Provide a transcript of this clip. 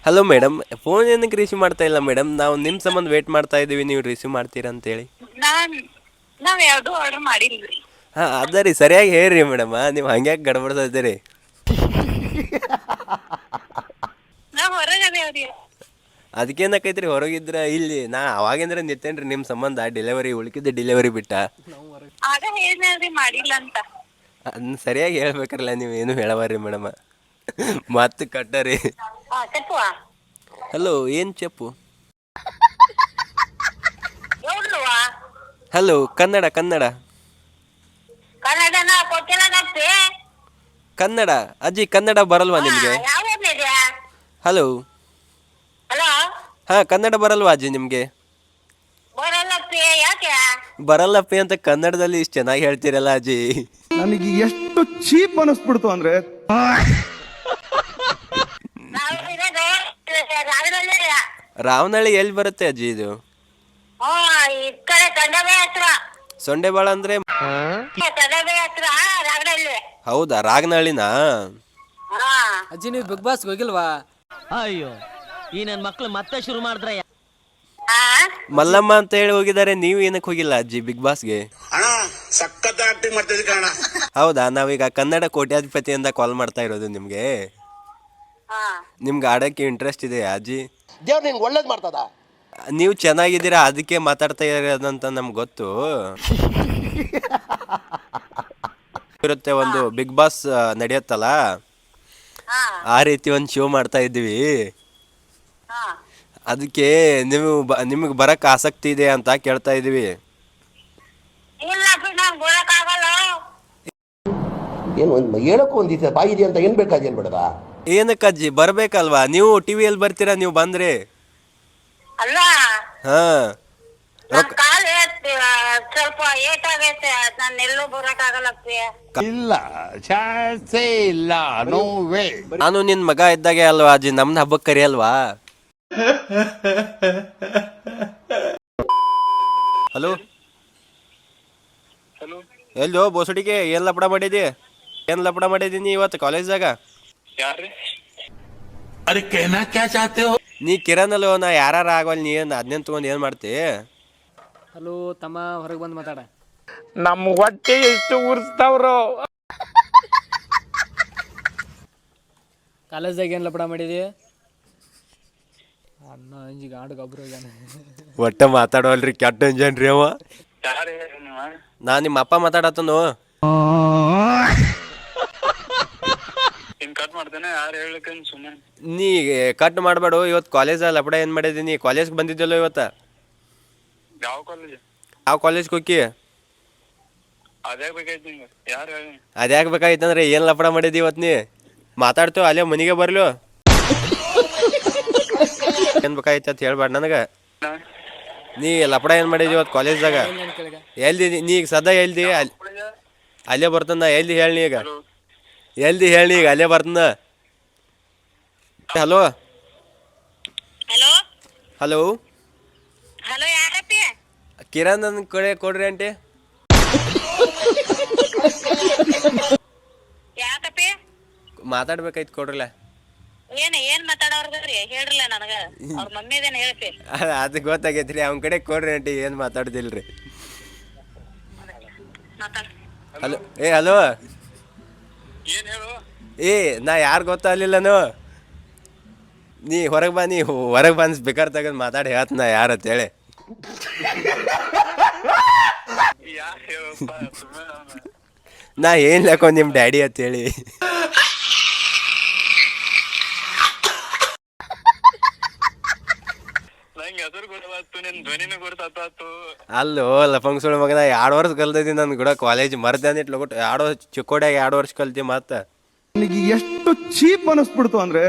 Hello madam, phone ಏನಕ್ಕೆ receive ಮಾಡ್ತಾ ಇಲ್ಲ ಮೇಡಮ್? ನಾವು ನಿಮ್ಮ ಸಂಬಂಧ ವೇಟ್ ಮಾಡ್ತಾ ಇದ್ದೀವಿ, ನೀವು ರಿಸೀವ್ ಮಾಡ್ತೀರಾ ಅಂತೇಳಿ. ನಾವ್ ಯಾವ್ದು ಆರ್ಡರ್ ಮಾಡಿಲ್ರಿ. ಹಾಂ ಅದ ರೀ, ಸರಿಯಾಗಿ ಹೇಳ್ರಿ ಮೇಡಮ್. ನೀವು ಹಂಗ್ಯಾಕೆ ಗಡ್ಬಡ್ತಾ ಇದ್ದೀರಿ? ನಾವ್ ಹೊರಗದೇವ್ರಿ. ಅದಕ್ಕೇನಕ್ಕೈತ್ರಿ ಹೊರಗಿದ್ರೆ? ಇಲ್ಲಿ ನಾ ಅವಾಗಂದ್ರೆ ನಿತ್ತೇನ್ರಿ ನಿಮ್ಮ ಸಂಬಂಧ ಡೆಲಿವರಿ, ಉಳ್ಕಿದ್ದ ಡೆಲಿವರಿ ಬಿಟ್ಟ. ಆಗ ಹೇಳಿದ್ರಿ ಮಾಡಿಲ್ಲ ಅಂತ. ಅದನ್ನ ಸರಿಯಾಗಿ ಹೇಳ್ಬೇಕ್ರಲ್ಲ, ನೀವು ಏನು ಹೇಳವಾರಿ ಮೇಡಮ್. ಮತ್ತೆ ಕಟ್ಟರಿ. ಚೆಪ್ಪುವ ಹಲೋ, ಏನು ಚೆಪ್ಪು? ಎವ್ಡುವಾ ಹಲೋ, ಕನ್ನಡ ಕನ್ನಡ ಕನ್ನಡನ ಕೊಟ್ಟಿಲ್ಲದಪ್ಪಿ. ಕನ್ನಡ ಅಜ್ಜಿ, ಕನ್ನಡ ಬರಲ್ವಾ ನಿಮಗೆ? ಯಾವ ಊರ್ನಿದ್ಯಾ? ಹಲೋ, ಹಲೋ, ಹಾಂ ಕನ್ನಡ ಬರಲ್ವಾ ಅಜ್ಜಿ ನಿಮಗೆ? ಬರಲ್ಲಪ್ಪಿ. ಯಾಕೆ? ಬರಲ್ಲಪ್ಪಿ ಅಂತ ಕನ್ನಡದಲ್ಲಿ ಇಷ್ಟು ಚೆನ್ನಾಗಿ ಹೇಳ್ತೀರಲ್ಲ ಅಜ್ಜಿ. ನನಗೆ ಎಷ್ಟು ಚೀಪ್ ಅನಿಸ್ಬಿಡ್ತು ಅಂದ್ರೆ, ನಾವು ಇರೋದು ರಾವಿನಲ್ಲೇ. ರಾವನಹಳ್ಳಿ ಎಲ್ಲಿ ಬರುತ್ತೆ ಅಜ್ಜಿ ಇದು? ಈ ಕಡೆ ಕಂಡಬೆ ಹತ್ರ. ಸೊಂಡೆಬಾಳ ಅಂದ್ರೆ? ಕಂಡಬೆ ಹತ್ರ ರಾವಿನಲ್ಲಿ. ಹೌದಾ, ರಾಗನಹಳ್ಳಿನಾ? ಹಾ. ಅಜ್ಜಿ, ನೀವು ಬಿಗ್ ಬಾಸ್ ಹೋಗಿಲ್ವಾ? ಅಯ್ಯೋ, ಈ ನನ್ನ ಮಕ್ಳು ಮತ್ತೆ ಶುರು ಮಾಡಿದ್ರೆ. ಮಲ್ಲಮ್ಮ ಅಂತ ಹೇಳಿ ಹೋಗಿದ್ದಾರೆ, ನೀವು ಏನಕ್ಕೆ ಹೋಗಿಲ್ಲ ಅಜ್ಜಿ ಬಿಗ್ ಬಾಸ್ಗೆ? ಸಖತ್ ಆಕ್ಟಿಂಗ್ ಮಾಡ್ತಿದ್ದೆ ಕಾರಣ. ಹೌದಾ, ನಾವೀಗ ಕನ್ನಡ ಕೋಟ್ಯಾಧಿಪತಿಯಿಂದ ಕಾಲ್ ಮಾಡ್ತಾ ಇರೋದು ನಿಮಗೆ. ನಿಮ್ಗೆ ಆಡೋಕ್ಕೆ ಇಂಟ್ರೆಸ್ಟ್ ಇದೆಯಾ ಅಜ್ಜಿ? ದೇವ್ರು ನಿನ್ಗೆ ಒಳ್ಳೇದು ಮಾಡ್ತದ. ನೀವು ಚೆನ್ನಾಗಿದ್ದೀರಾ, ಅದಕ್ಕೆ ಮಾತಾಡ್ತಾ ಇರೋದಂತ ನಮ್ಗೆ ಗೊತ್ತು. ಇರುತ್ತೆ ಒಂದು ಬಿಗ್ ಬಾಸ್ ನಡೆಯುತ್ತಲ್ಲ, ಆ ರೀತಿ ಒಂದು ಶೋ ಮಾಡ್ತಾ ಇದ್ದೀವಿ. ಅದಕ್ಕೆ ನಿಮಗೆ ಬರಕ್ಕೆ ಆಸಕ್ತಿ ಇದೆ ಅಂತ ಕೇಳ್ತಾ ಇದ್ದೀವಿ. ಏನು ಹೇಳಕ್ಕೂ ಒಂದಿದೆ ಬಾಯಿದೆ ಅಂತ ಏನ್ ಬೇಕಾದ ಏನ್ ಬೇಡದ? ಏನಕ್ಕಜ್ಜಿ ಬರ್ಬೇಕಲ್ವಾ? ನೀವು ಟಿವಿಯಲ್ಲಿ ಬರ್ತೀರಾ, ನೀವು ಬಂದ್ರೆ. ಅಲ್ಲ, ಹಾ, ಕಾಲು ಸ್ವಲ್ಪ ಏಟಾಗೈತೆ, ನಾನು ಎಲ್ಲೂ ಬರಕ್ಕಾಗಲ್ಲಪ್ಪಿ. ಇಲ್ಲ, ಚಾನ್ಸೇ ಇಲ್ಲ, ನೋ ವೇ. ನಾನು ನಿನ್ ಮಗ ಇದ್ದಾಗೆ ಅಲ್ವಾ ಅಜ್ಜಿ, ನಮ್ನ ಹಬ್ಬಕ್ಕೆ ಕರಿಯಲ್ವಾ? ಹಲೋ, ಎಲ್ಲೋ ಬೋಸಡಿಗೆ ಏನ್ ಲಪಡ ಮಾಡಿದಿ? ಏನ್ ಲಪಡ ಮಾಡಿದೀನಿ ಇವತ್ತು ಕಾಲೇಜ್ದಾಗ? ನೀ ಕಿರಣ್ ಅಲ್ಲೋ, ನಾ ಯಾರು ಆಗವಲ್, ನೀ ಏನ್ ಅದನ್ನೇನ್ ತಗೊಂಡ್ ಏನ್ ಮಾಡ್ತಿ? ಹಲೋ ತಮ್ಮ, ಹೊರಗೆ ಬಂದು ಮಾತಾಡ. ನಮ್ಮ ಹೊಟ್ಟೆ ಎಷ್ಟು ಉರ್ಸ್ತಾವ್ರು. ಕಾಲೇಜ್ದಾಗ ಏನು ಲಪಡ ಮಾಡಿದಿ? ಅಣ್ಣ ಇಂಜಿಗ ಆಡು ಗೊಬ್ಬರ ಹೋಗ್ಯಾನ. ಒಟ್ಟ ಮಾತಾಡವಲ್ರಿ, ಕೆಟ್ಟ ಅಂಜನ್ರಿ ಅವ. ನಾ ನಿಮ್ಮ ಅಪ್ಪ ಮಾತಾಡತ್ತನು. ನೀ ಕಟ್ ಮಾಡಬೇಡು. ಇವತ್ತು ಕಾಲೇಜಲ್ಲಿ ಲಪಡ ಏನು ಮಾಡಿದೀನಿ? ಕಾಲೇಜ್ಗೆ ಬಂದಿದ್ದಲ್ಲೋ ಇವತ್ತು? ಯಾವ ಕಾಲೇಜ್ಗೆ ಹೋಗಿ? ಅದ್ಯಾಕೆ ಬೇಕಾಗಿತ್ತಂದ್ರೆ ಏನು ಲಪಡ ಮಾಡಿದಿ ಇವತ್ತು? ನೀ ಮಾತಾಡ್ತೇವೆ ಅಲ್ಲೇ ಮನೆಗೆ ಬರ್ಲು. ಏನು ಬೇಕಾಗಿತ್ತು ಅಂತ ಹೇಳ್ಬೇಡ ನನಗೆ. ನೀ ಲಪಡ ಏನು ಮಾಡಿದಿ ಇವತ್ತು ಕಾಲೇಜ್ದಾಗ? ಎಲ್ದಿ ನೀ ಈಗ ಸದಾ ಎಲ್ದಿ? ಅಲ್ಲೇ ಬರ್ತನ. ಎಲ್ದಿ ಹೇಳಿ ಈಗ? ಎಲ್ದಿ ಹೇಳಿ ಈಗ? ಅಲ್ಲೇ ಬರ್ತನ. ಹಲೋ ಹಲೋ ಹಲೋ ಹಲೋ, ಯಾರಪ್ಪಿ? ಕಿರಣ್ ನನ್ನ ಕಡೆ ಕೊಡ್ರಿ ಆಂಟಿ. ಯಾಕಪ್ಪಿ? ಮಾತಾಡ್ಬೇಕಾಯ್ತು, ಕೊಡ್ರಲ್ಲ. ಏನ್ ಮಾತಾಡೋರ್ದ್ರಿ ಹೇಳ್ರಲ್ಲ ನನಗ. ಅವ್ರ ಮಮ್ಮಿದೇನ ಹೇಳ್ತಿ? ಅದು ಗೊತ್ತಾಗೈತ್ರಿ, ಅವ್ನ ಕಡೆ ಕೊಡ್ರಿ ಆಂಟಿ. ಏನು ಮಾತಾಡ್ದಿಲ್ರಿ. ಹಲೋ, ಹಲೋ, ನಾ ಯಾರು ಗೊತ್ತಾಗಲಿಲ್ಲನು. ನೀ ಹೊರಗೆ ಬಾ, ನೀ ಹೊರಗೆ ಬಂದು ಸ್ಪೀಕರ್ ತೆಗೆದು ಮಾತಾಡಿ ಹೇಳ್ತ ನಾ ಯಾರು ಅಂತೇಳಿ. ನಾ ಏನ್ ಲೇಕೋ ನಿಮ್ಮ ಡ್ಯಾಡಿ ಅಂತೇಳಿ. ಅಲ್ಲೋ ಲಫಂಗ್ ಸುಳ್ಳು ಮಗನ, 2 ವರ್ಷ ಕಲ್ತಿದ್ದೀನಿ. ನನ್ನ ಕೂಡ ಕಾಲೇಜ್ ಮರ್ದಾನೆ ಇಟ್ಲೋಗ್ಬಿಟ್ಟು 2 ವರ್ಷ ಚಿಕ್ಕೋಡ್ಯಾಗ 2 ವರ್ಷ ಕಲ್ತಿ. ಮತ್ತೆ ನನಗೆ ಎಷ್ಟು ಚೀಪ್ ಅನಿಸ್ಬಿಡ್ತು ಅಂದ್ರೆ